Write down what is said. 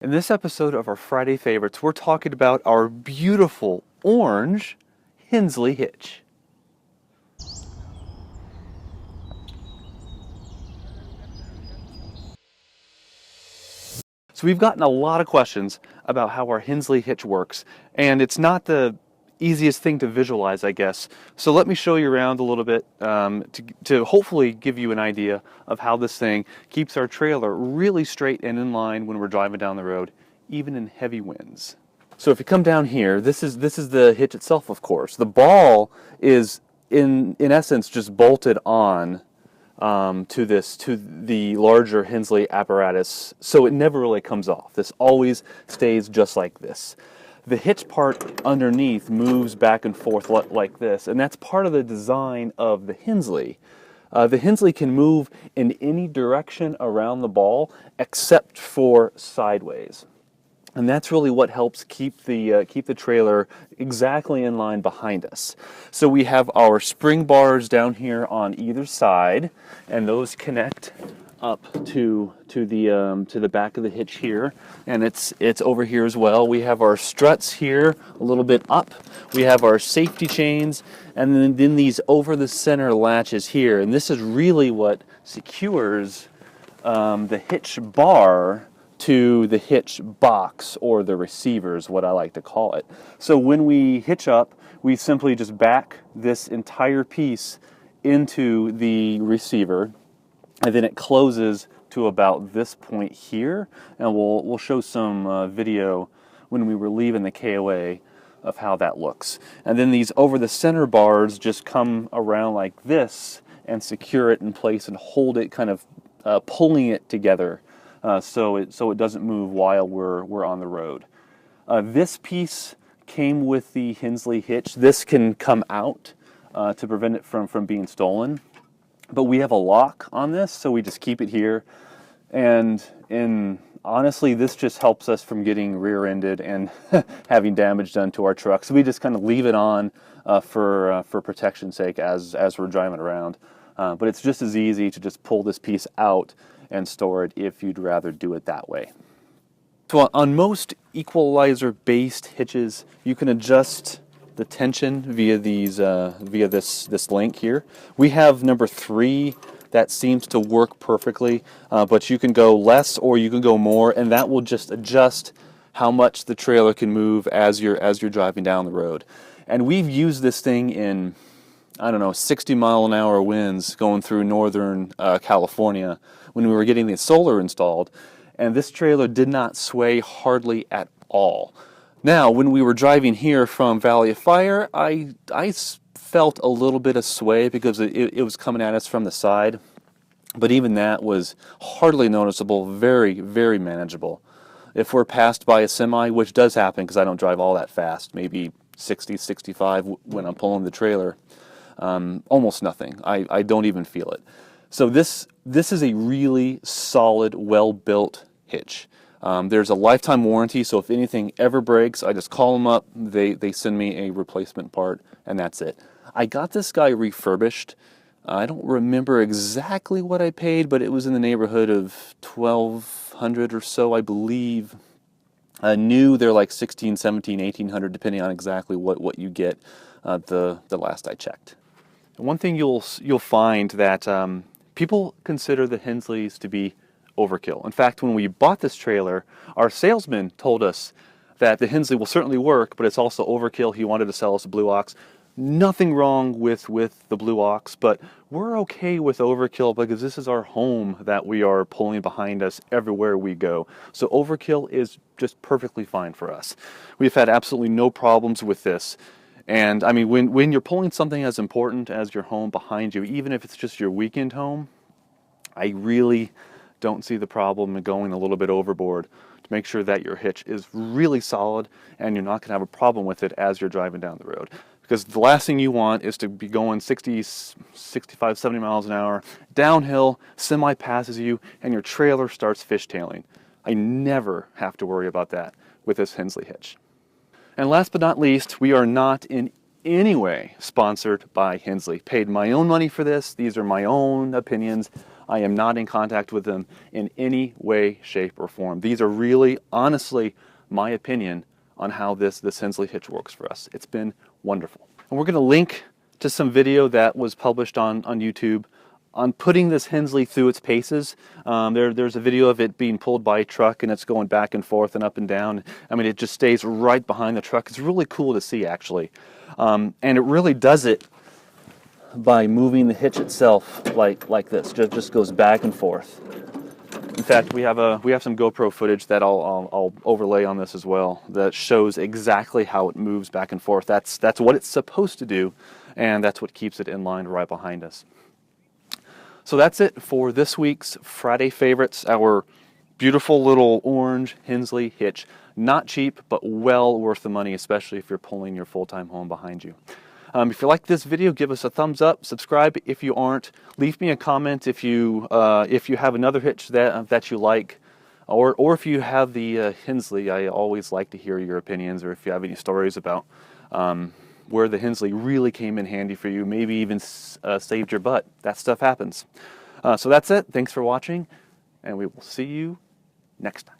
In this episode of our Friday Favorites, we're talking about our beautiful orange Hensley Hitch. So we've gotten a lot of questions about how our Hensley Hitch works, and it's not the easiest thing to visualize, I guess. So let me show you around a little bit to hopefully give you an idea of how this thing keeps our trailer really straight and in line when we're driving down the road, even in heavy winds. So if you come down here, this is the hitch itself, of course. The ball is in essence just bolted on to the larger Hensley apparatus, so it never really comes off. This always stays just like this. The hitch part underneath moves back and forth like this, and that's part of the design of the Hensley. The Hensley can move in any direction around the ball except for sideways. And that's really what helps keep the trailer exactly in line behind us. So we have our spring bars down here on either side, and those connect up to the back of the hitch here, and it's over here as well. We have our struts here a little bit up. We have our safety chains, and then these over the center latches here, and this is really what secures the hitch bar to the hitch box, or the receiver is what I like to call it. So when we hitch up, we simply just back this entire piece into the receiver, and then it closes to about this point here, and we'll show some video when we were leaving the KOA of how that looks. And then these over the center bars just come around like this and secure it in place and hold it, kind of pulling it together. So it doesn't move while we're on the road. This piece came with the Hensley Hitch. This can come out to prevent it from being stolen. But we have a lock on this, so we just keep it here. And honestly, this just helps us from getting rear-ended and having damage done to our truck. So we just kind of leave it on for protection's sake as we're driving around. But it's just as easy to just pull this piece out and store it if you'd rather do it that way. So on most equalizer-based hitches, you can adjust the tension via this link here. We have number 3 that seems to work perfectly, but you can go less or you can go more, and that will just adjust how much the trailer can move as you're driving down the road. And we've used this thing in, I don't know, 60-mile-an-hour winds going through northern California when we were getting the solar installed, and this trailer did not sway hardly at all. Now, when we were driving here from Valley of Fire, I felt a little bit of sway because it was coming at us from the side, but even that was hardly noticeable, very, very manageable. If we're passed by a semi, which does happen because I don't drive all that fast, maybe 60, 65 when I'm pulling the trailer, almost nothing. I don't even feel it. So this is a really solid, well-built hitch. There's a lifetime warranty, so if anything ever breaks, I just call them up, they send me a replacement part, and that's it. I got this guy refurbished. I don't remember exactly what I paid, but it was in the neighborhood of $1,200 or so, I believe. New, they're like $1,600, $1,700, $1,800, depending on exactly what you get the last I checked. One thing you'll find that people consider the Hensleys to be overkill. In fact, when we bought this trailer, our salesman told us that the Hensley will certainly work, but it's also overkill. He wanted to sell us a Blue Ox. Nothing wrong with the Blue Ox, but we're okay with overkill because this is our home that we are pulling behind us everywhere we go. So overkill is just perfectly fine for us. We've had absolutely no problems with this. And I mean, when you're pulling something as important as your home behind you, even if it's just your weekend home, I really don't see the problem in going a little bit overboard to make sure that your hitch is really solid and you're not going to have a problem with it as you're driving down the road. Because the last thing you want is to be going 60, 65, 70 miles an hour, downhill, semi passes you, and your trailer starts fishtailing. I never have to worry about that with this Hensley hitch. And last but not least, we are not in any way sponsored by Hensley. Paid my own money for this. These are my own opinions. I am not in contact with them in any way, shape, or form. These are really, honestly, my opinion on how this Hensley Hitch works for us. It's been wonderful. And we're going to link to some video that was published on YouTube on putting this Hensley through its paces. There's a video of it being pulled by a truck, and it's going back and forth and up and down. I mean, it just stays right behind the truck. It's really cool to see, actually. And it really does it by moving the hitch itself like this. Just goes back and forth. In fact, we have some GoPro footage that I'll overlay on this as well that shows exactly how it moves back and forth. That's what it's supposed to do, and that's what keeps it in line right behind us. So that's it for this week's Friday Favorites, our beautiful little orange Hensley Hitch. Not cheap, but well worth the money, especially if you're pulling your full-time home behind you. If you like this video, give us a thumbs up, subscribe if you aren't, leave me a comment if you have another hitch that you like, or if you have the Hensley. I always like to hear your opinions, or if you have any stories about where the Hensley really came in handy for you, maybe even saved your butt. That stuff happens. So that's it. Thanks for watching, and we will see you next time.